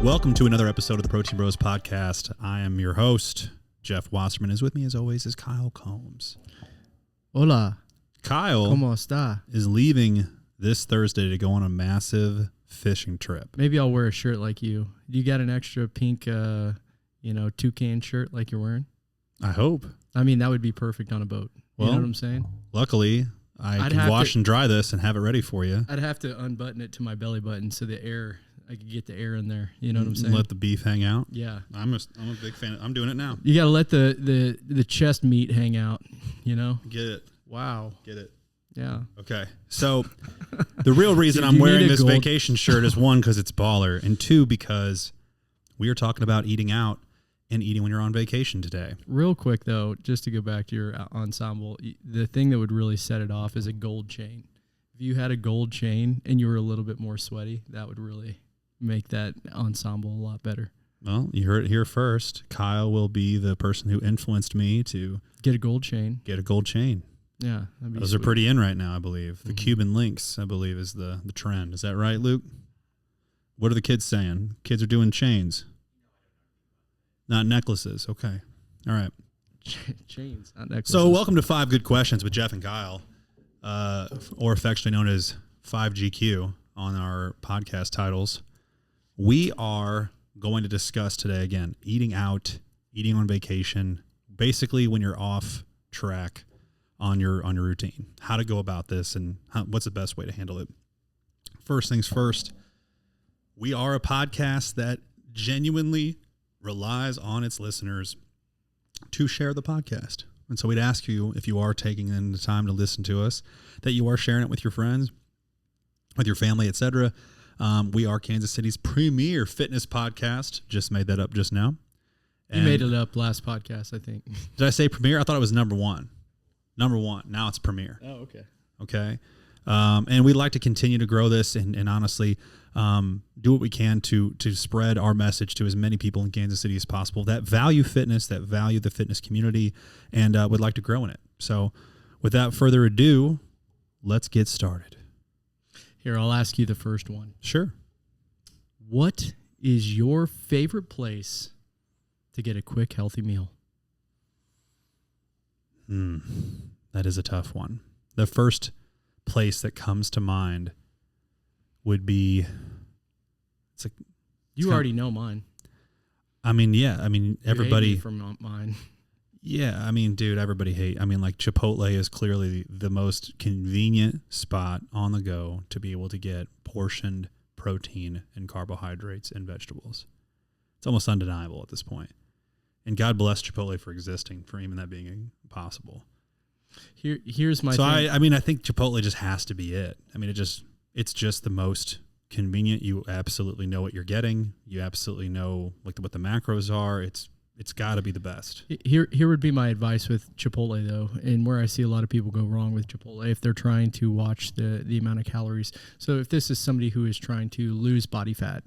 Welcome to another episode of the Protein Bros podcast. I am your host, Jeff Wasserman. Is with me as always is Kyle Combs. Hola. Kyle ¿Cómo está? is leaving this Thursday to go on a massive fishing trip. Maybe I'll wear a shirt like you. You got an extra pink, toucan shirt like you're wearing? I hope. I mean, that would be perfect on a boat. You know what I'm saying? Luckily, I can wash and dry this and have it ready for you. I'd have to unbutton it to my belly button so I could get the air in there. You know what I'm saying? Let the beef hang out. Yeah. I'm a big fan. I'm doing it now. You got to let the chest meat hang out, you know? Get it. Wow. Get it. Yeah. Okay. So the real reason I'm wearing this vacation shirt is one, because it's baller, and two, because we are talking about eating out and eating when you're on vacation today. Real quick, though, just to go back to your ensemble, the thing that would really set it off is a gold chain. If you had a gold chain and you were a little bit more sweaty, that would really make that ensemble a lot better. Well, you heard it here first. Kyle will be the person who influenced me to get a gold chain. Yeah, those sweet. are pretty in right now, I believe. The Cuban links, I believe, is the trend. Is that right, Luke? What are the kids saying? Kids are doing chains. Not necklaces. Okay. All right. Chains, not necklaces. So welcome to 5 Good Questions with Jeff and Kyle, or affectionately known as 5GQ on our podcast titles. We are going to discuss today, again, eating out, eating on vacation, basically when you're off track on your routine, how to go about this, and what's the best way to handle it. First things first, we are a podcast that genuinely relies on its listeners to share the podcast. And so we'd ask you, if you are taking in the time to listen to us, that you are sharing it with your friends, with your family, etc. We are Kansas City's premier fitness podcast. Just made that up just now. You made it up last podcast, I think. Did I say premier? I thought it was number one. Number one. Now it's premier. Oh, okay. Okay. And we'd like to continue to grow this and honestly do what we can to spread our message to as many people in Kansas City as possible that value fitness, that value the fitness community, and would like to grow in it. So without further ado, let's get started. Here, I'll ask you the first one. Sure. What is your favorite place to get a quick, healthy meal? That is a tough one. The first place that comes to mind would be... You already know mine. I mean, yeah. I mean, everybody... You hate me from mine. Yeah, I mean, dude, everybody like Chipotle is clearly the most convenient spot on the go to be able to get portioned protein and carbohydrates and vegetables. It's almost undeniable at this point. And God bless Chipotle for existing, for even that being possible. Here's my thing. I think Chipotle just has to be it. I mean, it's just the most convenient. You absolutely know what you're getting. You absolutely know what the macros are. It's got to be the best. Here would be my advice with Chipotle, though, and where I see a lot of people go wrong with Chipotle if they're trying to watch the amount of calories. So if this is somebody who is trying to lose body fat,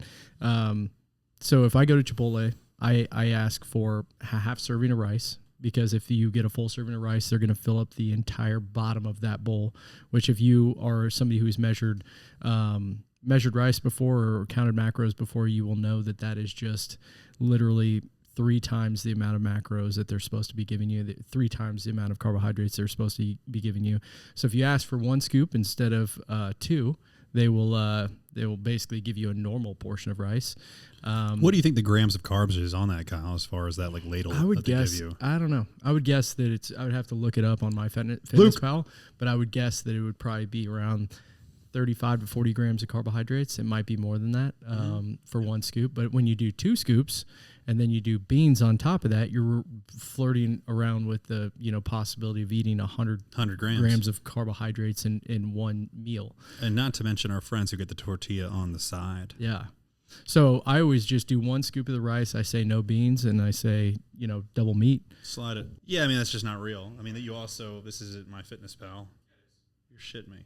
so if I go to Chipotle, I ask for a half serving of rice, because if you get a full serving of rice, they're going to fill up the entire bottom of that bowl, which if you are somebody who's measured rice before or counted macros before, you will know that is just literally 3 times the amount of macros that they're supposed to be giving you, 3 times the amount of carbohydrates they're supposed to be giving you. So if you ask for 1 scoop instead of 2, they will basically give you a normal portion of rice. What do you think the grams of carbs is on that, Kyle, as far as that ladle? I would guess. Give you? I don't know. I would guess that I would have to look it up on my FitnessPal, but I would guess that it would probably be around 35 to 40 grams of carbohydrates. It might be more than that for 1 scoop. But when you do 2 scoops and then you do beans on top of that, you're flirting around with the possibility of eating 100 grams of carbohydrates in one meal. And not to mention our friends who get the tortilla on the side. Yeah. So I always just do 1 scoop of the rice. I say no beans, and I say, double meat. Slide it. Yeah, I mean, that's just not real. I mean, you also, this is at my FitnessPal. You're shitting me.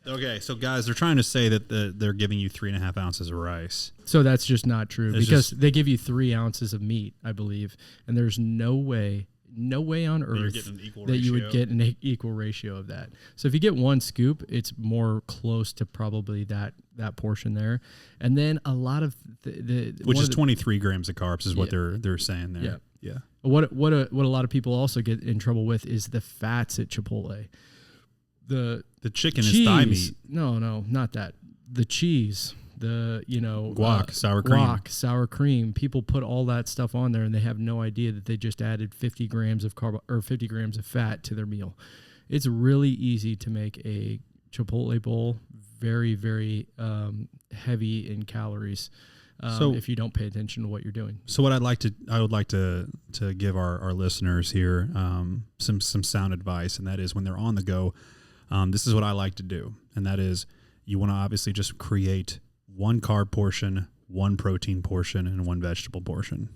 Okay, so guys, they're trying to say that they're giving you 3.5 ounces of rice. So that's just not true, because they give you 3 ounces of meat, I believe, and there's no way on earth that you would get an equal ratio of that. So if you get 1 scoop, it's more close to probably that that portion there, and then a lot of which is 23 grams of carbs is what they're saying there. Yeah. Yeah. What a lot of people also get in trouble with is the fats at Chipotle. The chicken cheese, is thigh meat. No, not that. The cheese, guac, sour cream. People put all that stuff on there, and they have no idea that they just added 50 grams of 50 grams of fat to their meal. It's really easy to make a Chipotle bowl very, very heavy in calories. So if you don't pay attention to what you're doing. So what I would like to give our listeners here some sound advice, and that is when they're on the go, this is what I like to do, and that is you want to obviously just create one carb portion, one protein portion, and one vegetable portion.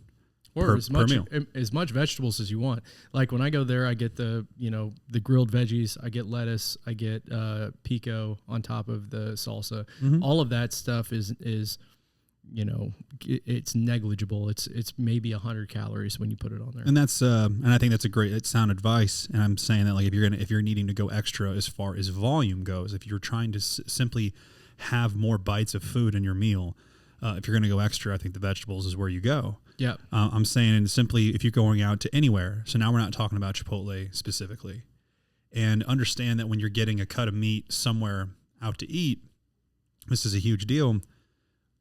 Or as much vegetables as you want. Like when I go there, I get the grilled veggies, I get lettuce, I get pico on top of the salsa. Mm-hmm. All of that stuff is it's negligible. It's maybe 100 calories when you put it on there. And that's and I think that's a great sound advice. And I'm saying that like if you're needing to go extra as far as volume goes, if you're trying to simply have more bites of food in your meal, if you're going to go extra, I think the vegetables is where you go. Yeah. I'm saying simply if you're going out to anywhere. So now we're not talking about Chipotle specifically, and understand that when you're getting a cut of meat somewhere out to eat, this is a huge deal.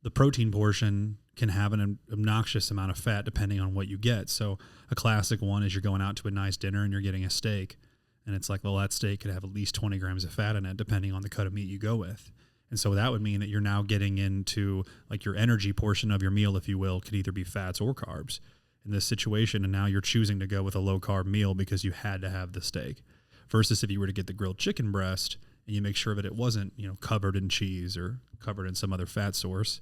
The protein portion can have an obnoxious amount of fat depending on what you get. So a classic one is you're going out to a nice dinner and you're getting a steak, and it's like, well, that steak could have at least 20 grams of fat in it depending on the cut of meat you go with. And so that would mean that you're now getting into like your energy portion of your meal, if you will, could either be fats or carbs in this situation. And now you're choosing to go with a low carb meal because you had to have the steak, versus if you were to get the grilled chicken breast and you make sure that it wasn't, covered in cheese or covered in some other fat source,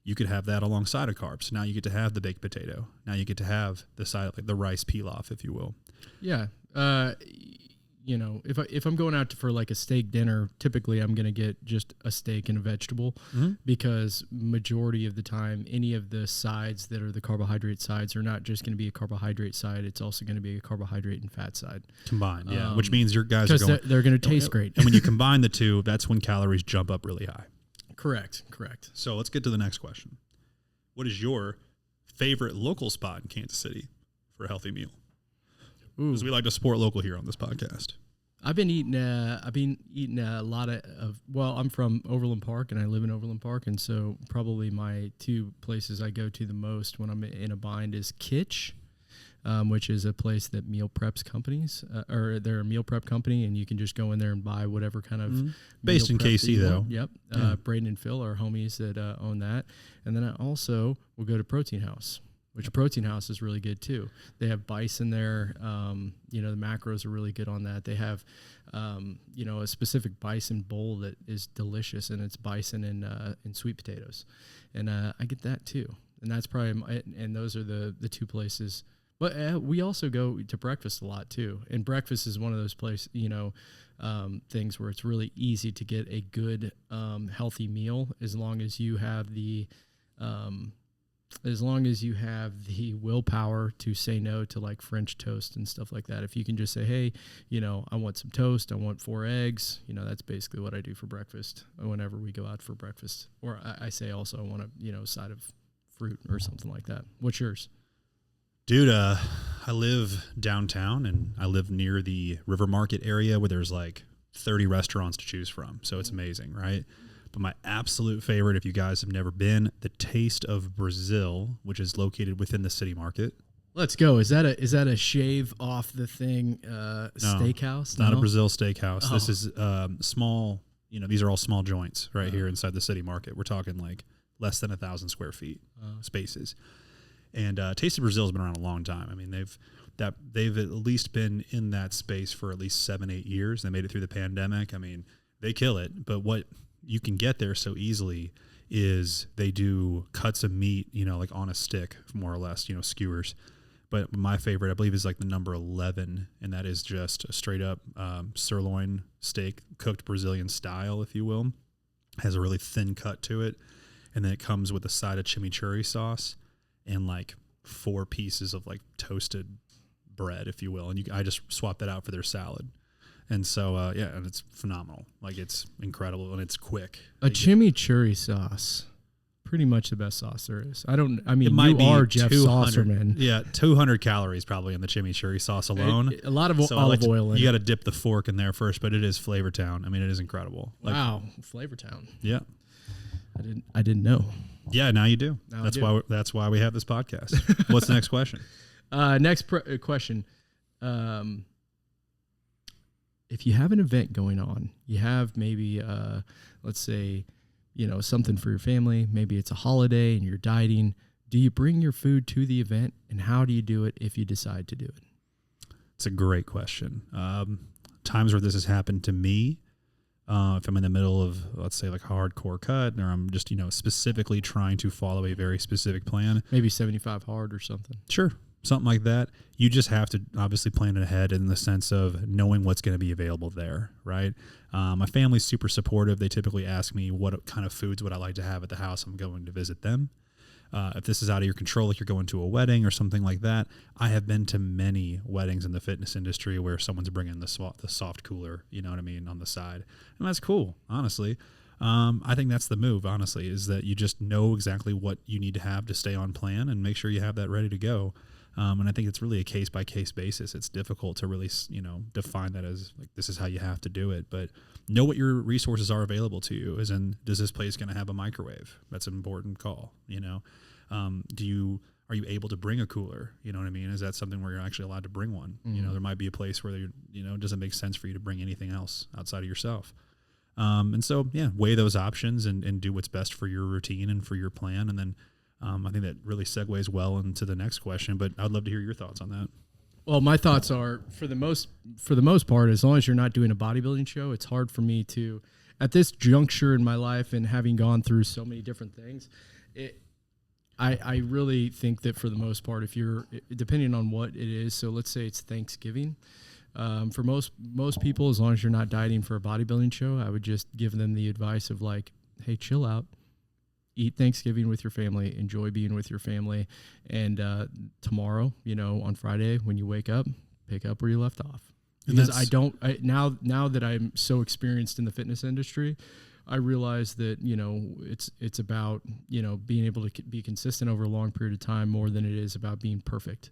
you could have that alongside of carbs. Now you get to have the baked potato. Now you get to have the side, like the rice pilaf, if you will. Yeah. If I'm going out for like a steak dinner, typically I'm going to get just a steak and a vegetable, mm-hmm. because majority of the time, any of the sides that are the carbohydrate sides are not just going to be a carbohydrate side. It's also going to be a carbohydrate and fat side combined. Yeah. Which means your guys are going, they're going to taste great. And when you combine the two, that's when calories jump up really high. Correct. So let's get to the next question. What is your favorite local spot in Kansas City for a healthy meal? Because we like to support local here on this podcast. I've been eating a lot of I'm from Overland Park and I live in Overland Park, and so probably my two places I go to the most when I'm in a bind is Kitsch, which is a place that meal preps companies, or they're a meal prep company, and you can just go in there and buy whatever kind of based in KC though. Yep. Braden and Phil are homies that own that, and then I also will go to Protein House, which Protein House is really good too. They have bison there. The macros are really good on that. They have, a specific bison bowl that is delicious, and it's bison and sweet potatoes, and I get that too. And that's probably and those are the two places. But we also go to breakfast a lot too, and breakfast is one of those places, things where it's really easy to get a good, healthy meal as long as you have the willpower to say no to like French toast and stuff like that. If you can just say, hey, I want some toast, I want 4 eggs, that's basically what I do for breakfast whenever we go out for breakfast. Or I say also I want a side of fruit or something like that. What's yours? Dude, I live downtown, and I live near the River Market area where there's like 30 restaurants to choose from. So it's amazing, right? But my absolute favorite, if you guys have never been, the Taste of Brazil, which is located within the city market. Let's go. Is that a shave off the thing steakhouse? It's not a Brazil steakhouse. Oh. This is small. These are all small joints right here inside the city market. We're talking like less than 1,000 square feet spaces. And Taste of Brazil has been around a long time. I mean, they've at least been in that space for at least 7-8 years. They made it through the pandemic. I mean, they kill it. But what you can get there so easily is they do cuts of meat, like on a stick, more or less, skewers. But my favorite, I believe, is like the number 11, and that is just a straight up sirloin steak, cooked Brazilian style, if you will. Has a really thin cut to it, and then it comes with a side of chimichurri sauce and like 4 pieces of like toasted bread, if you will. And I just swap that out for their salad. And so, yeah, and it's phenomenal. Like, it's incredible, and it's quick. A chimichurri sauce, pretty much the best sauce there is. I mean, might you are be Jeff 200 Saucerman. Yeah, 200 calories probably in the chimichurri sauce alone. A lot of olive oil in it. You got to dip the fork in there first, but it is Flavor Town. I mean, it is incredible. Wow, Flavor Town. Yeah. I didn't know. Yeah, now you do. Now That's why we have this podcast. What's the next question? Next question. If you have an event going on, you have maybe, let's say, something for your family. Maybe it's a holiday and you're dieting. Do you bring your food to the event, and how do you do it if you decide to do it? It's a great question. Times where this has happened to me, if I'm in the middle of, let's say, like a hardcore cut, or I'm just, specifically trying to follow a very specific plan. Maybe 75 hard or something. Sure. Something like that. You just have to obviously plan it ahead in the sense of knowing what's going to be available there, right? My family's super supportive. They typically ask me what kind of foods would I like to have at the house I'm going to visit them. If this is out of your control, like you're going to a wedding or something like that, I have been to many weddings in the fitness industry where someone's bringing the soft cooler, you know what I mean, on the side. And that's cool, honestly. I think that's the move, honestly, is that you just know exactly what you need to have to stay on plan and make sure you have that ready to go. And I think it's really a case-by-case basis. It's difficult to really, define that as, like, this is how you have to do it. But know what your resources are available to you, as in, does this place going to have a microwave? That's an important call, Are you able to bring a cooler? You know what I mean? Is that something where you're actually allowed to bring one? Mm-hmm. There might be a place where, it doesn't make sense for you to bring anything else outside of yourself. And so, yeah, weigh those options and do what's best for your routine and for your plan. And then I think that really segues well into the next question, but I'd love to hear your thoughts on that. Well, my thoughts are, for the most part, as long as you're not doing a bodybuilding show, it's hard for me to, at this juncture in my life and having gone through so many different things, I really think that for the most part, if you're, depending on what it is, so let's say it's Thanksgiving, for most people, as long as you're not dieting for a bodybuilding show, I would just give them the advice of, like, hey, chill out. Eat Thanksgiving with your family, enjoy being with your family, and tomorrow, on Friday when you wake up, pick up where you left off. Because now that I'm so experienced in the fitness industry, I realize that it's about being able to be consistent over a long period of time more than it is about being perfect.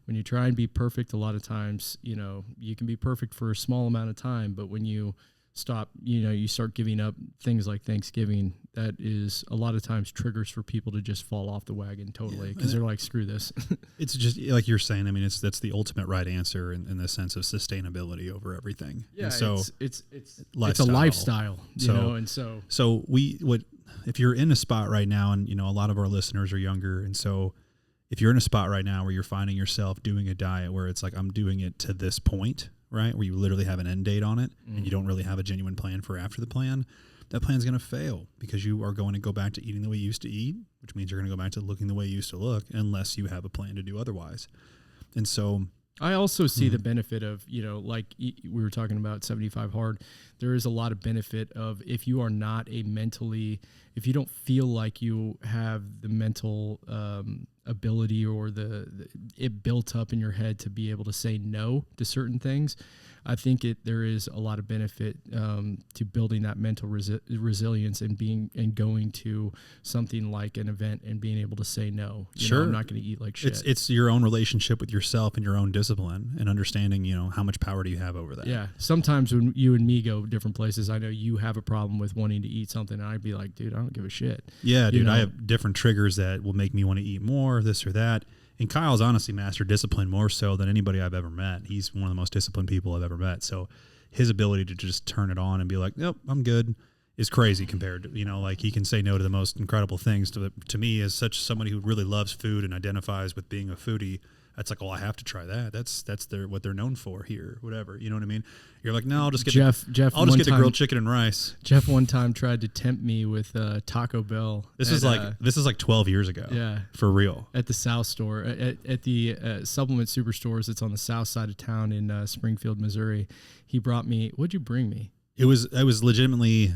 When you try and be perfect, a lot of times you can be perfect for a small amount of time, but when you stop, you start giving up things like Thanksgiving, that is a lot of times triggers for people to just fall off the wagon totally, because they're like, screw this. It's just like you're saying. I mean, that's the ultimate right answer in the sense of sustainability over everything. Yeah, and so it's a lifestyle, So if you're in a spot right now, and a lot of our listeners are younger, and so if you're in a spot right now where you're finding yourself doing a diet where it's like, I'm doing it to this point, right, where you literally have an end date on it, and you don't really have a genuine plan for after the plan, that plan's going to fail, because you are going to go back to eating the way you used to eat, which means you're going to go back to looking the way you used to look, unless you have a plan to do otherwise. And so I also see the benefit of, like we were talking about 75 hard, there is a lot of benefit of, if you are not if you don't feel like you have the mental ability or it built up in your head to be able to say no to certain things, I think there is a lot of benefit to building that mental resilience and going to something like an event and being able to say no. Sure, I'm not going to eat like shit. It's your own relationship with yourself and your own discipline, and understanding how much power do you have over that. Yeah, sometimes when you and me go different places, I know you have a problem with wanting to eat something, and I'd be like, dude, I don't give a shit. Yeah, dude, I have different triggers that will make me want to eat more, this or that. And Kyle's honestly mastered discipline more so than anybody I've ever met. He's one of the most disciplined people I've ever met. So his ability to just turn it on and be like, nope, I'm good, is crazy compared to, like, he can say no to the most incredible things. To me, as somebody who really loves food and identifies with being a foodie, that's like, I have to try that. That's what they're known for here, whatever. You know what I mean? You're like, no, I'll just get the grilled chicken and rice. Jeff one time tried to tempt me with Taco Bell. This is like 12 years ago. Yeah, for real. At the South store, at the Supplement Superstores that's on the south side of town in Springfield, Missouri. He brought me. What'd you bring me? It was legitimately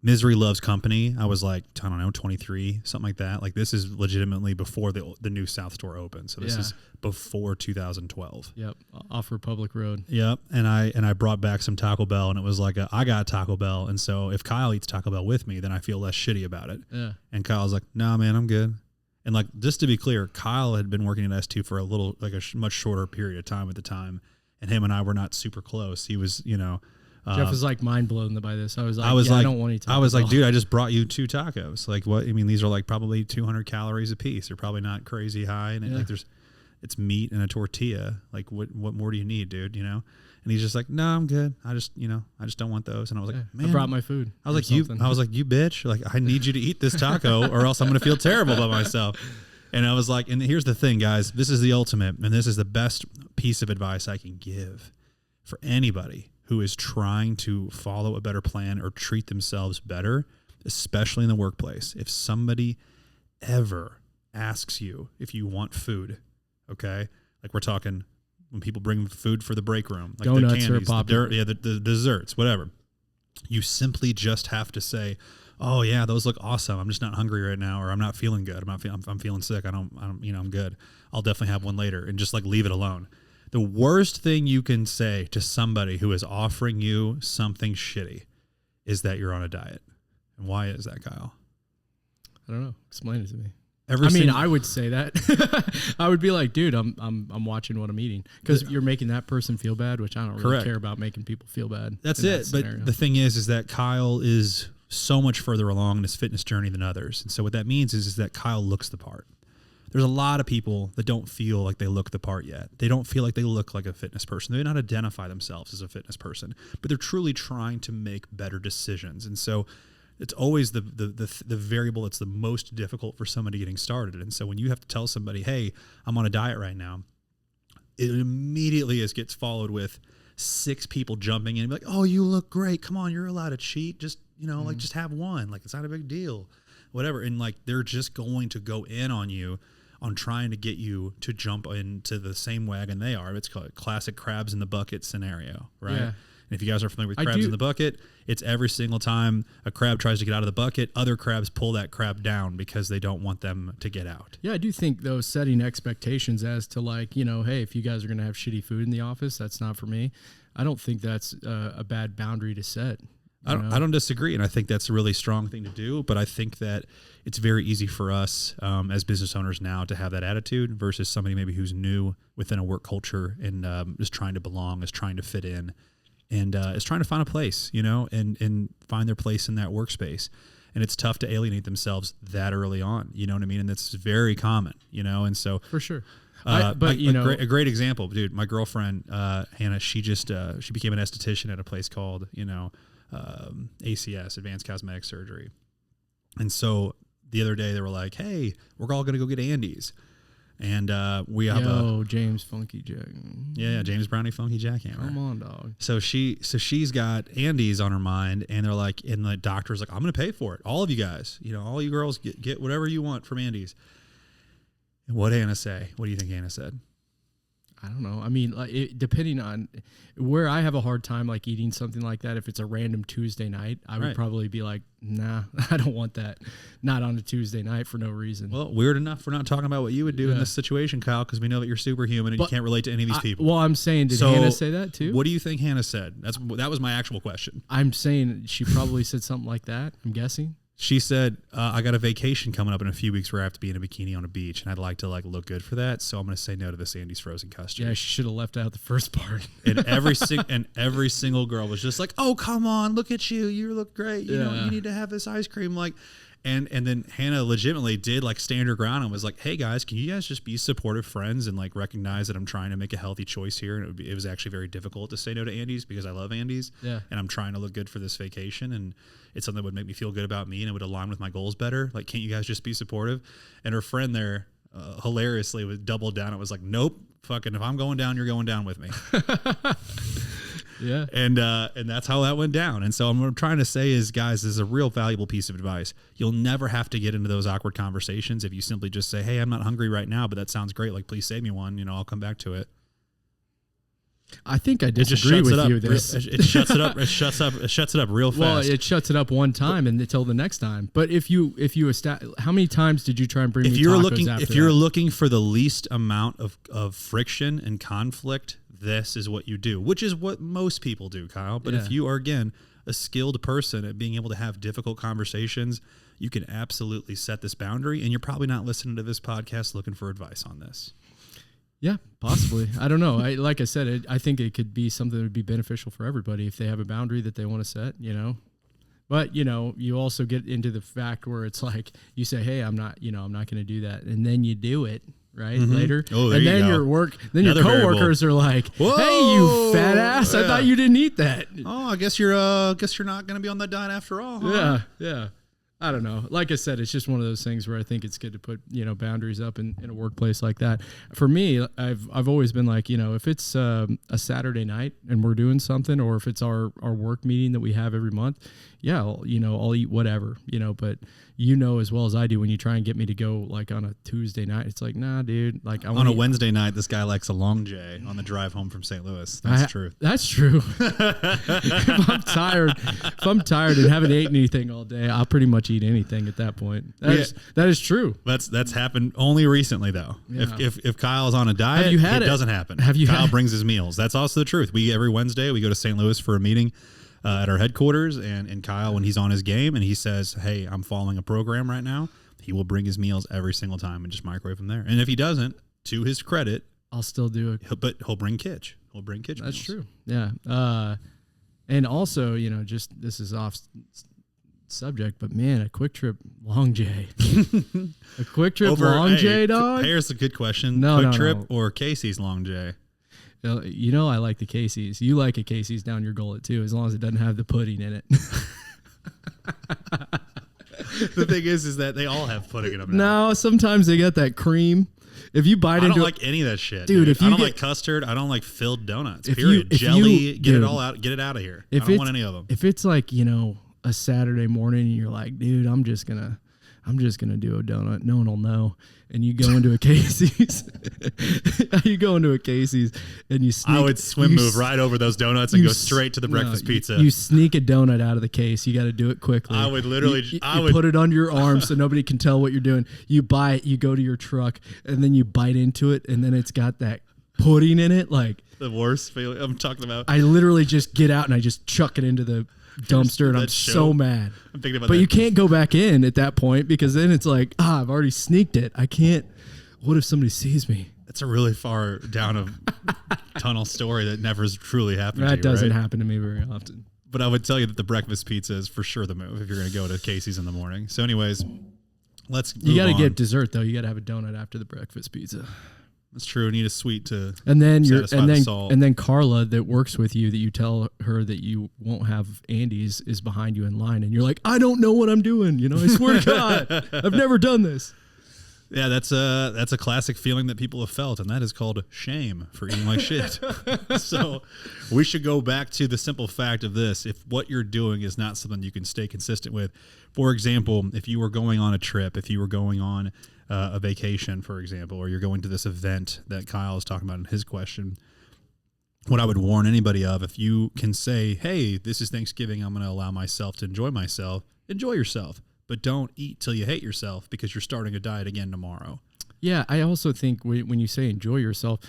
Misery Loves Company, I was like, I don't know, 23, something like that. Like this is legitimately before the new South store opened. So this is before 2012. Yep. Off Republic Road. Yep. And I brought back some Taco Bell, and it was like, I got Taco Bell. And so if Kyle eats Taco Bell with me, then I feel less shitty about it. Yeah. And Kyle's like, nah, man, I'm good. And like, just to be clear, Kyle had been working at S2 for a little, like a much shorter period of time at the time. And him and I were not super close. He was, Jeff was like mind blown by this. I was like, I don't want to eat Taco I was Bell. like, dude, I just brought you 2 tacos. Like what? I mean, these are like probably 200 calories a piece. They're probably not crazy high. And it's meat and a tortilla. Like what more do you need, dude? And he's just like, no, I'm good. I just don't want those. And I was like, man, I brought my food. I was like, you bitch. Like I need you to eat this taco or else I'm going to feel terrible about myself. And I was like, and here's the thing, guys, this is the ultimate. And this is the best piece of advice I can give for anybody who is trying to follow a better plan or treat themselves better, especially in the workplace. If somebody ever asks you if you want food, okay, like we're talking when people bring food for the break room, like donuts, the candies, the desserts, whatever, you simply just have to say, oh yeah, those look awesome. I'm just not hungry right now, or I'm not feeling good. I'm feeling sick. I'm good. I'll definitely have one later, and just like leave it alone. The worst thing you can say to somebody who is offering you something shitty is that you're on a diet. And why is that, Kyle? I don't know. Explain it to me. I would say that. I would be like, dude, I'm watching what I'm eating, because you're making that person feel bad, which I don't really care about making people feel bad. That's it. But the thing is that Kyle is so much further along in his fitness journey than others. And so what that means is that Kyle looks the part. There's a lot of people that don't feel like they look the part yet. They don't feel like they look like a fitness person. They may not identify themselves as a fitness person, but they're truly trying to make better decisions. And so it's always the variable that's the most difficult for somebody getting started. And so when you have to tell somebody, hey, I'm on a diet right now, it immediately gets followed with 6 people jumping in and be like, oh, you look great. Come on, you're allowed to cheat. Just, like just have one. Like it's not a big deal, whatever. And like, they're just going to go in on you on trying to get you to jump into the same wagon they are. It's called classic crabs in the bucket scenario, right? Yeah. And if you guys are familiar with crabs in the bucket, it's every single time a crab tries to get out of the bucket, other crabs pull that crab down because they don't want them to get out. Yeah, I do think, though, setting expectations as to like, hey, if you guys are going to have shitty food in the office, that's not for me. I don't think that's a bad boundary to set. I don't disagree, and I think that's a really strong thing to do, but I think that it's very easy for us as business owners now to have that attitude versus somebody maybe who's new within a work culture and is trying to belong, is trying to fit in, and is trying to find a place, and find their place in that workspace. And it's tough to alienate themselves that early on, you know what I mean? And that's very common, and so... For sure. A great example, dude, my girlfriend, Hannah, she became an esthetician at a place called, ACS, Advanced Cosmetic Surgery. And so the other day they were like, hey, we're all going to go get Andy's. And we have James Funky Jack. Yeah, James Brownie Funky Jackhammer. Come on, dog. So she's got Andy's on her mind, and they're like, and the doctor's like, I'm going to pay for it. All of you guys, all you girls get whatever you want from Andy's. And what Hannah say? What do you think Hannah said? I don't know. I mean, depending on where I have a hard time like eating something like that, if it's a random Tuesday night, I would probably be like, nah, I don't want that. Not on a Tuesday night for no reason. Well, weird enough, we're not talking about what you would do in this situation, Kyle, because we know that you're superhuman and you can't relate to any of these people. Well, I'm saying, did Hannah say that too? What do you think Hannah said? That was my actual question. I'm saying she probably said something like that, I'm guessing. She said, I got a vacation coming up in a few weeks where I have to be in a bikini on a beach, and I'd like to look good for that, so I'm going to say no to the Sandy's frozen custard. Yeah, she should have left out the first part. And every single girl was just like, oh, come on, look at you. You look great. You know, you need to have this ice cream. And then Hannah legitimately did stand her ground and was like, hey guys, can you guys just be supportive friends and recognize that I'm trying to make a healthy choice here? And it was actually very difficult to say no to Andy's because I love Andy's. Yeah. And I'm trying to look good for this vacation, and it's something that would make me feel good about me and it would align with my goals better. Can't you guys just be supportive? And her friend there hilariously was doubled down. It was like, nope, fucking if I'm going down, you're going down with me. Yeah. And that's how that went down. And so what I'm trying to say is, guys, this is a real valuable piece of advice. You'll never have to get into those awkward conversations if you simply just say, hey, I'm not hungry right now, but that sounds great. Please save me one. I'll come back to it. I think I It just disagree shuts with it up. you. This It shuts it up. It shuts it up real fast. well, it shuts it up one time and until the next time. But if you how many times did you try and bring me tacos after if you're that? looking for the least amount of friction and conflict, this is what you do, which is what most people do, Kyle. But if you are, again, a skilled person at being able to have difficult conversations, you can absolutely set this boundary, and you're probably not listening to this podcast looking for advice on this. Yeah, possibly. I don't know. Like I said, I think it could be something that would be beneficial for everybody if they have a boundary that they want to set, But, you also get into the fact where it's like you say, hey, I'm not going to do that. And then you do it, right? Later. Oh, there and you then go. Your coworkers are like, whoa, hey, you fat ass. I thought you didn't eat that. Oh, I guess you're not going to be on that diet after all, huh? Yeah. I don't know. Like I said, it's just one of those things where I think it's good to put, boundaries up in a workplace like that. For me, I've always been like, if it's a Saturday night and we're doing something, or if it's our work meeting that we have every month, yeah, I'll eat whatever, but as well as I do, when you try and get me to go like on a Tuesday night, it's like, nah, dude, like on a Wednesday night, this guy likes a long J on the drive home from St. Louis. That's true. That's true. If I'm tired and haven't eaten anything all day, I'll pretty much eat anything at that point. That is true. That's happened only recently though. Yeah. If Kyle's on a diet, it doesn't happen. Kyle brings his meals. That's also the truth. Every Wednesday we go to St. Louis for a meeting at our headquarters, and Kyle, when he's on his game and he says, hey, I'm following a program right now, he will bring his meals every single time and just microwave them there. And if he doesn't, to his credit, I'll still do it. But he'll bring kitsch. He'll bring kitsch. That's meals. true. Yeah. And also, just this is off subject, but man, a Quick Trip Long J. A Quick Trip Long J, dog? Here's a good question. No, Quick Trip or Casey's Long J? I like the Casey's. You like a Casey's down your gullet too, as long as it doesn't have the pudding in it. The thing is that they all have pudding in them now. No, sometimes they got that cream. If you bite into it, I don't like any of that shit, dude. If you I don't like custard, I don't like filled donuts. Period. Jelly, get it all out. Get it out of here. I don't want any of them. If it's like a Saturday morning and you're like, dude, I'm just gonna do a donut. No one will know. And you go into a Casey's. And you sneak. I would move right over those donuts and go straight to the breakfast pizza. You sneak a donut out of the case. You got to do it quickly. I would literally. You put it under your arm so nobody can tell what you're doing. You buy it. You go to your truck and then you bite into it, and then it's got that pudding in it. Like the worst feeling I'm talking about. I literally just get out and I just chuck it into the dumpster, and I'm so mad. I'm thinking about but that. You can't go back in at that point, because then it's like, I've already sneaked it. I can't. What if somebody sees me? That's a really far down a tunnel story that never has truly happened to you. That doesn't right? happen to me very often. But I would tell you that the breakfast pizza is for sure the move if you're going to go to Casey's in the morning. So anyways, you got to get dessert though. You got to have a donut after the breakfast pizza. That's true. You need a sweet to and then salt. And then Carla that works with you, that you tell her that you won't have Andy's, is behind you in line, and you're like, I don't know what I'm doing. I swear to God, I've never done this. Yeah, that's a classic feeling that people have felt, and that is called shame for eating like shit. So we should go back to the simple fact of this. If what you're doing is not something you can stay consistent with, for example, if you were going on a trip, if you were going on a vacation, for example, or you're going to this event that Kyle is talking about in his question, what I would warn anybody of, if you can say, hey, this is Thanksgiving, I'm going to allow myself to enjoy myself, enjoy yourself. But don't eat till you hate yourself, because you're starting a diet again tomorrow. Yeah, I also think when you say enjoy yourself,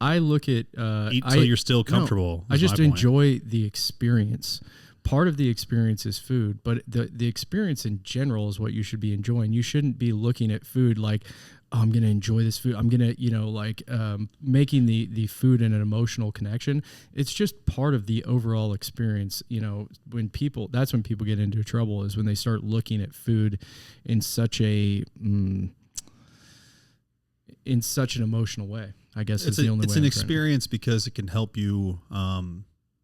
I look at eat till you're still comfortable. I just enjoy the experience. Part of the experience is food, but the experience in general is what you should be enjoying. You shouldn't be looking at food like, oh, I'm going to enjoy this food. I'm going to, making the food an emotional connection. It's just part of the overall experience. That's when people get into trouble, is when they start looking at food in such an emotional way, I guess is the only way. It's an experience because it can help you.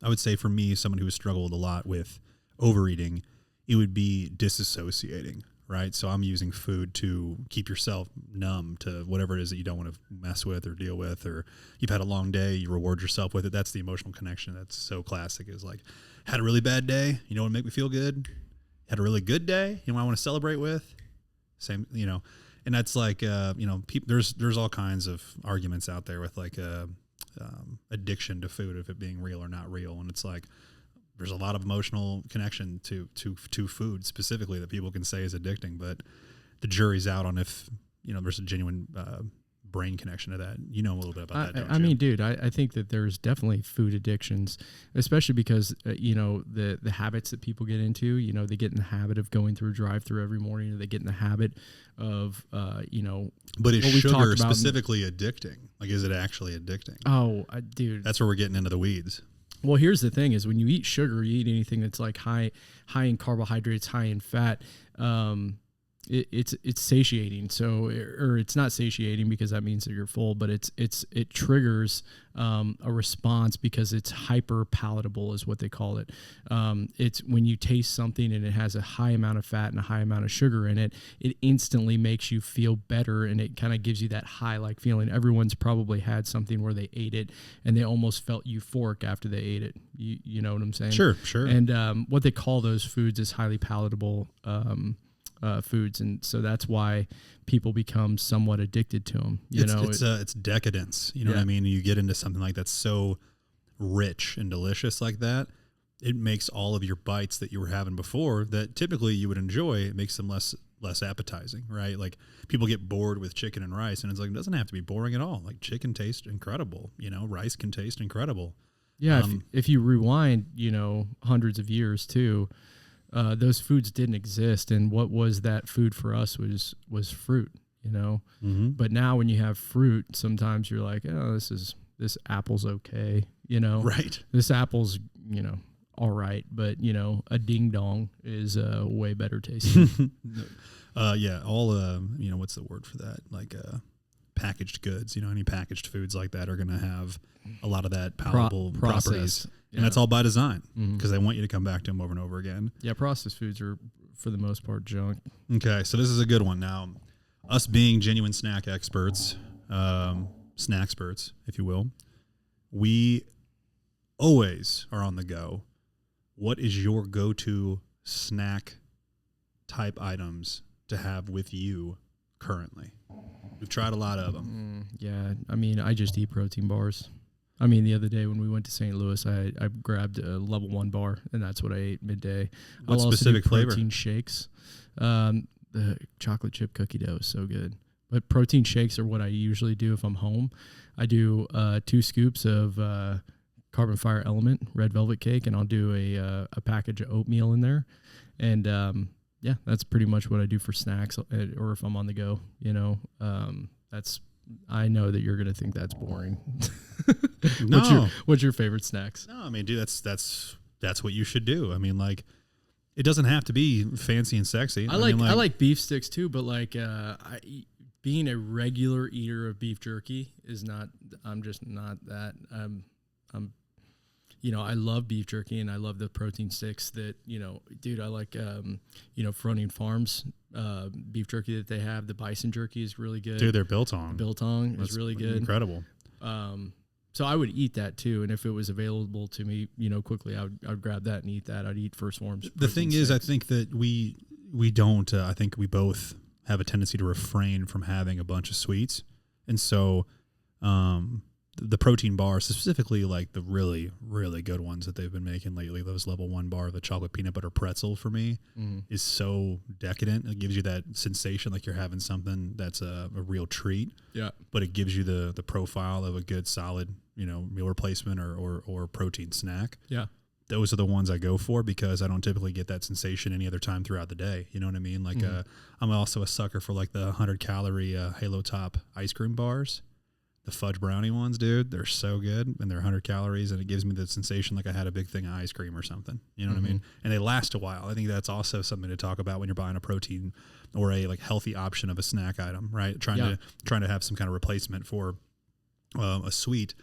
I would say for me, someone who has struggled a lot with overeating, it would be disassociating. Right. So I'm using food to keep yourself numb to whatever it is that you don't want to mess with or deal with, or you've had a long day, you reward yourself with it. That's the emotional connection. That's so classic. Is like, had a really bad day. You know what would make me feel good? Had a really good day. You know what I want to celebrate with? Same, and that's like, there's all kinds of arguments out there with like, addiction to food, of it being real or not real. And it's like, there's a lot of emotional connection to food specifically that people can say is addicting, but the jury's out on if, there's a genuine brain connection to that. You know a little bit about that, don't I you? mean, dude, I think that there's definitely food addictions, especially because, the habits that people get into, they get in the habit of going through drive-through every morning, or they get in the habit of, But is what we've talked sugar about specifically addicting? Like, is it actually addicting? Oh, dude. That's where we're getting into the weeds. Well, here's the thing: is when you eat sugar, you eat anything that's like high in carbohydrates, high in fat. It's satiating. So, or it's not satiating because that means that you're full, but it triggers a response because it's hyper palatable, is what they call it. It's when you taste something and it has a high amount of fat and a high amount of sugar in it, it instantly makes you feel better, and it kind of gives you that high-like feeling. Everyone's probably had something where they ate it and they almost felt euphoric after they ate it. You know what I'm saying? Sure. And what they call those foods is highly palatable foods, and so that's why people become somewhat addicted to them. It's decadence. You know what I mean? You get into something like that's so rich and delicious like that, it makes all of your bites that you were having before that typically you would enjoy, it makes them less appetizing, right? Like, people get bored with chicken and rice, and it's like, it doesn't have to be boring at all. Like, chicken tastes incredible. Rice can taste incredible. Yeah, if you rewind, hundreds of years too. Those foods didn't exist, and what was that food for us was fruit, Mm-hmm. But now when you have fruit, sometimes you're like, oh, this apple's okay, Right. This apple's, all right, but a ding dong is way better tasting. Yeah, all what's the word for that? Like packaged goods. Any packaged foods like that are going to have a lot of that palatable properties. Yeah. And that's all by design, Mhm. because they want you to come back to them over and over again. Yeah, processed foods are, for the most part, junk. Okay, so this is a good one. Now, us being genuine snack experts, snackexperts, if you will, we always are on the go. What is your go-to snack type items to have with you currently? We've tried a lot of them. Yeah, I mean, I just eat protein bars. I mean, the other day when we went to St. Louis, I grabbed a level 1 bar, and that's what I ate midday. What I'll specific also do flavor? protein shakes. The chocolate chip cookie dough is so good. But protein shakes are what I usually do if I'm home. I do 2 scoops of Carbon Fire Element red velvet cake, and I'll do a package of oatmeal in there. And yeah, that's pretty much what I do for snacks, or if I'm on the go. I know that you're gonna think that's boring. No. What's your favorite snacks? No, I mean, dude, that's what you should do. I mean, like, it doesn't have to be fancy and sexy. I like beef sticks too, but like being a regular eater of beef jerky is not. I'm just not that. I'm I love beef jerky, and I love the protein sticks that, dude, I like, Fronting Farms beef jerky that they have. The bison jerky is really good. Dude, they're biltong. Biltong is really good. Incredible. So I would eat that too. And if it was available to me, quickly, I would grab that and eat that. I'd eat First Form's. The thing is, I think that we don't, I think we both have a tendency to refrain from having a bunch of sweets. And so, the protein bars, specifically like the really, really good ones that they've been making lately, those level 1 bar, the chocolate peanut butter pretzel for me is so decadent. It gives you that sensation like you're having something that's a real treat. Yeah. But it gives you the profile of a good, solid, meal replacement or protein snack. Yeah. Those are the ones I go for because I don't typically get that sensation any other time throughout the day. You know what I mean? Like, I'm also a sucker for like the 100-calorie Halo Top ice cream bars. The fudge brownie ones, dude, they're so good, and they're 100 calories, and it gives me the sensation like I had a big thing of ice cream or something. You know what I mean? And they last a while. I think that's also something to talk about when you're buying a protein or a like healthy option of a snack item, right? Trying to have some kind of replacement for a sweet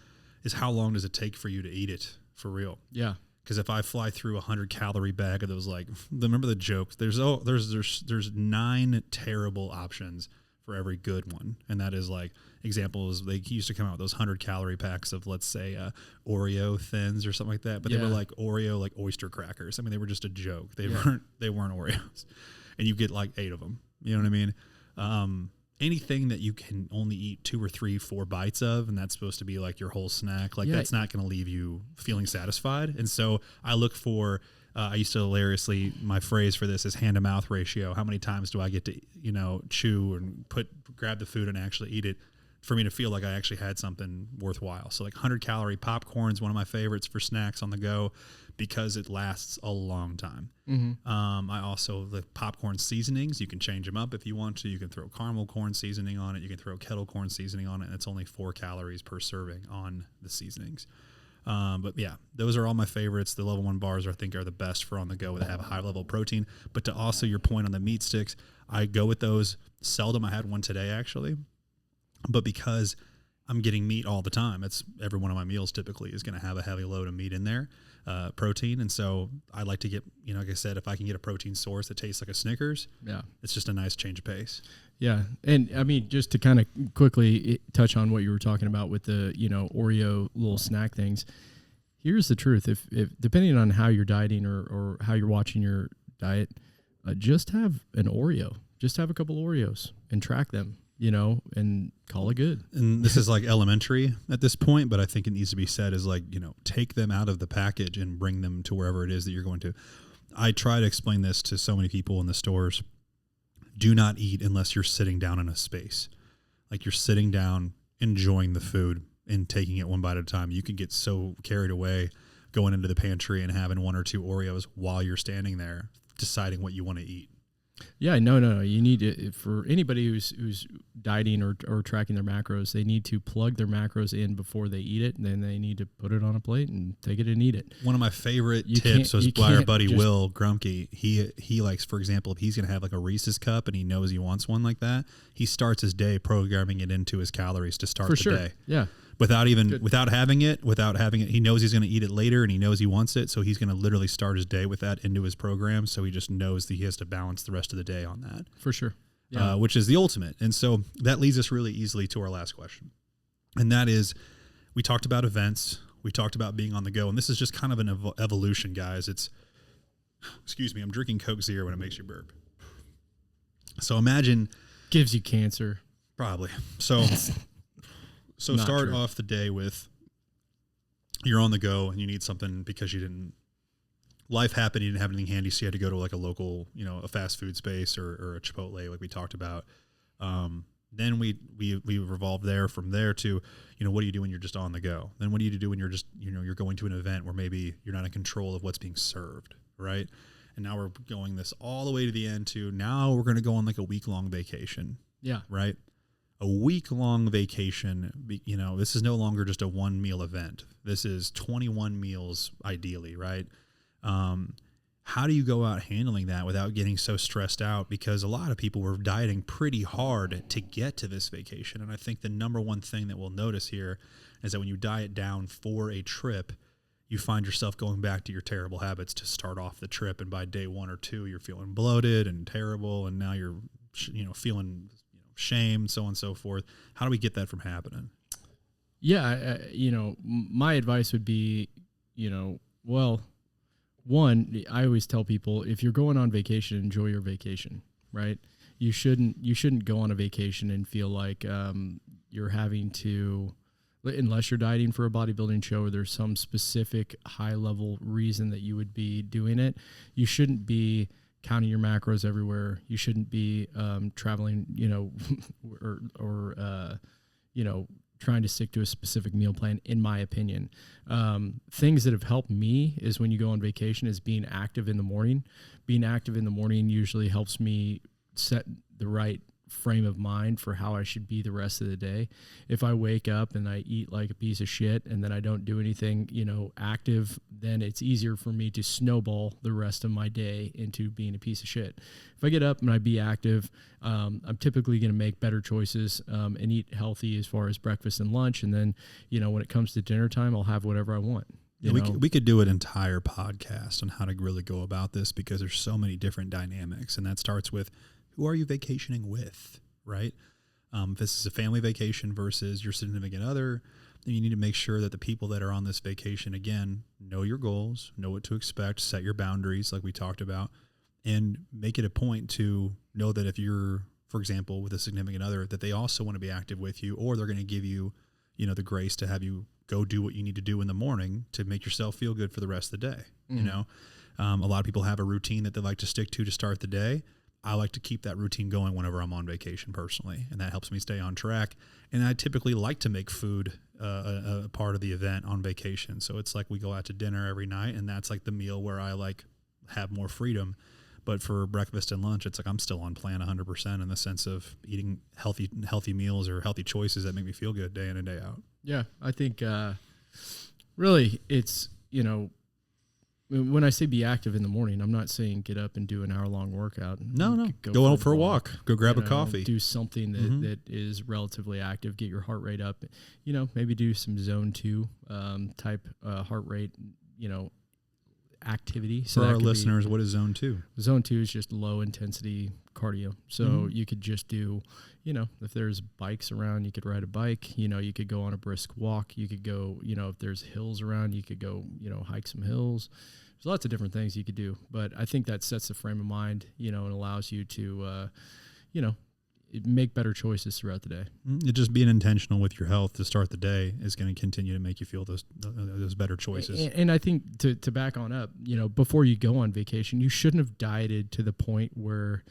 is how long does it take for you to eat it for real? Yeah. Because if I fly through 100-calorie bag of those, like, remember the joke? There's 9 terrible options for every good one, and that is like examples. They used to come out with those 100-calorie packs of, let's say, Oreo Thins or something like that, but they were like Oreo, like oyster crackers. I mean, they were just a joke. They weren't Oreos, and you get like 8 of them. You know what I mean? anything that you can only eat 2 or 3, 4 bites of, and that's supposed to be like your whole snack, like that's not going to leave you feeling satisfied. And so I look for, I used to hilariously, my phrase for this is hand to mouth ratio. How many times do I get to, chew and grab the food and actually eat it for me to feel like I actually had something worthwhile? So like 100-calorie popcorn is one of my favorites for snacks on the go because it lasts a long time. I also, the popcorn seasonings, you can change them up if you want to. You can throw caramel corn seasoning on it. You can throw kettle corn seasoning on it. And it's only 4 calories per serving on the seasonings. But yeah, those are all my favorites. The level 1 bars I think are the best for on the go that have a high level of protein. But to also your point on the meat sticks, I go with those. Seldom. I had one today actually, but because I'm getting meat all the time, it's every one of my meals typically is going to have a heavy load of meat in there, protein. And so I like to get, like I said, if I can get a protein source that tastes like a Snickers, it's just a nice change of pace. Yeah. And I mean, just to kind of quickly touch on what you were talking about with the, Oreo little snack things. Here's the truth. If depending on how you're dieting or how you're watching your diet, just have an Oreo, just have a couple Oreos and track them, and call it good. And this is like elementary at this point, but I think it needs to be said is like, take them out of the package and bring them to wherever it is that you're going to. I try to explain this to so many people in the stores. Do not eat unless you're sitting down in a space. Like you're sitting down, enjoying the food and taking it one bite at a time. You can get so carried away going into the pantry and having 1 or 2 Oreos while you're standing there deciding what you want to eat. Yeah, no. You need to, for anybody who's dieting or tracking their macros, they need to plug their macros in before they eat it, and then they need to put it on a plate and take it and eat it. One of my favorite tips was by our buddy Will Grumke. He likes, for example, if he's going to have like a Reese's cup and he knows he wants one like that, he starts his day programming it into his calories to start the day. Yeah. Without having it, he knows he's going to eat it later and he knows he wants it. So he's going to literally start his day with that into his program. So he just knows that he has to balance the rest of the day on that. For sure. Yeah. Which is the ultimate. And so that leads us really easily to our last question. And that is, we talked about events. We talked about being on the go. And this is just kind of an evolution, guys. Excuse me, I'm drinking Coke Zero when it makes you burp. So imagine. Gives you cancer. Probably. So start off the day with you're on the go and you need something because life happened, you didn't have anything handy, so you had to go to like a local, a fast food space or a Chipotle like we talked about. Then we revolved from there to, what do you do when you're just on the go? Then what do you do when you're just, you're going to an event where maybe you're not in control of what's being served, right? And now we're going this all the way to the end to now we're going to go on like a week-long vacation. Yeah. Right? A week-long vacation, this is no longer just a 1-meal event. This is 21 meals ideally, right? How do you go out handling that without getting so stressed out? Because a lot of people were dieting pretty hard to get to this vacation. And I think the number one thing that we'll notice here is that when you diet down for a trip, you find yourself going back to your terrible habits to start off the trip. And by day 1 or 2, you're feeling bloated and terrible. And now you're, feeling shame, so on and so forth. How do we get that from happening? Yeah, my advice would be, one, I always tell people if you're going on vacation, enjoy your vacation, right? You shouldn't go on a vacation and feel like you're having to, unless you're dieting for a bodybuilding show or there's some specific high level reason that you would be doing it. You shouldn't be counting your macros everywhere. You shouldn't be traveling, or trying to stick to a specific meal plan, in my opinion. Things that have helped me is when you go on vacation is being active in the morning. Being active in the morning usually helps me set the right frame of mind for how I should be the rest of the day. If I wake up and I eat like a piece of shit and then I don't do anything, active, then it's easier for me to snowball the rest of my day into being a piece of shit. If I get up and I be active, I'm typically going to make better choices and eat healthy as far as breakfast and lunch. And then, when it comes to dinner time, I'll have whatever I want. We could do an entire podcast on how to really go about this because there's so many different dynamics. And that starts with, who are you vacationing with, right? If this is a family vacation versus your significant other, then you need to make sure that the people that are on this vacation, again, know your goals, know what to expect, set your boundaries like we talked about, and make it a point to know that if you're for example, with a significant other, that they also want to be active with you, or they're going to give you, the grace to have you go do what you need to do in the morning to make yourself feel good for the rest of the day. A lot of people have a routine that they like to stick to start the day. I like to keep that routine going whenever I'm on vacation personally, and that helps me stay on track. And I typically like to make food a part of the event on vacation. So it's like we go out to dinner every night, and that's like the meal where I like have more freedom. But for breakfast and lunch, it's like I'm still on plan 100% in the sense of eating healthy meals or healthy choices that make me feel good day in and day out. Yeah, I think really it's, when I say be active in the morning, I'm not saying get up and do an hour-long workout. No. Go out for a walk. Go grab a coffee. Do something that is relatively active. Get your heart rate up. Maybe do some zone 2 type heart rate, activity. So for our listeners, what is zone 2? Zone 2 is just low intensity cardio. So you could just do, if there's bikes around, you could ride a bike. You could go on a brisk walk. You could go, if there's hills around, you could go, hike some hills. There's lots of different things you could do. But I think that sets the frame of mind, and allows you to, make better choices throughout the day. Just being intentional with your health to start the day is going to continue to make you feel those better choices. And I think to back on up, before you go on vacation, you shouldn't have dieted to the point where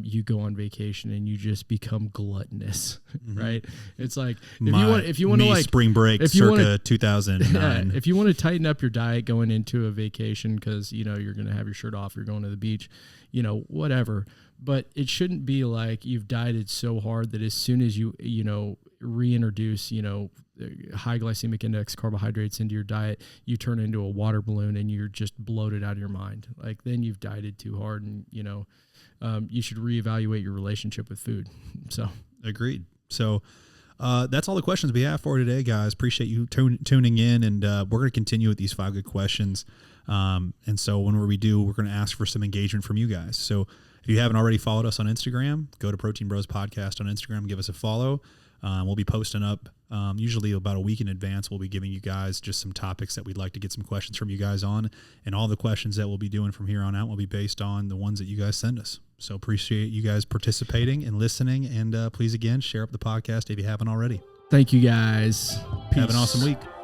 you go on vacation and you just become gluttonous, right? It's like if you want to like spring break circa 2009. If you want to tighten up your diet going into a vacation because you're going to have your shirt off, you're going to the beach, whatever. But it shouldn't be like you've dieted so hard that as soon as you reintroduce high glycemic index carbohydrates into your diet, you turn into a water balloon and you're just bloated out of your mind. Like then you've dieted too hard, and you should reevaluate your relationship with food. So agreed. So that's all the questions we have for today, guys. Appreciate you tuning in, and we're going to continue with these 5 good questions. And so whenever we do, we're going to ask for some engagement from you guys. So if you haven't already followed us on Instagram, go to Protein Bros Podcast on Instagram, give us a follow. We'll be posting up usually about a week in advance. We'll be giving you guys just some topics that we'd like to get some questions from you guys on. And all the questions that we'll be doing from here on out will be based on the ones that you guys send us. So appreciate you guys participating and listening. And please, again, share up the podcast if you haven't already. Thank you, guys. Peace. Have an awesome week.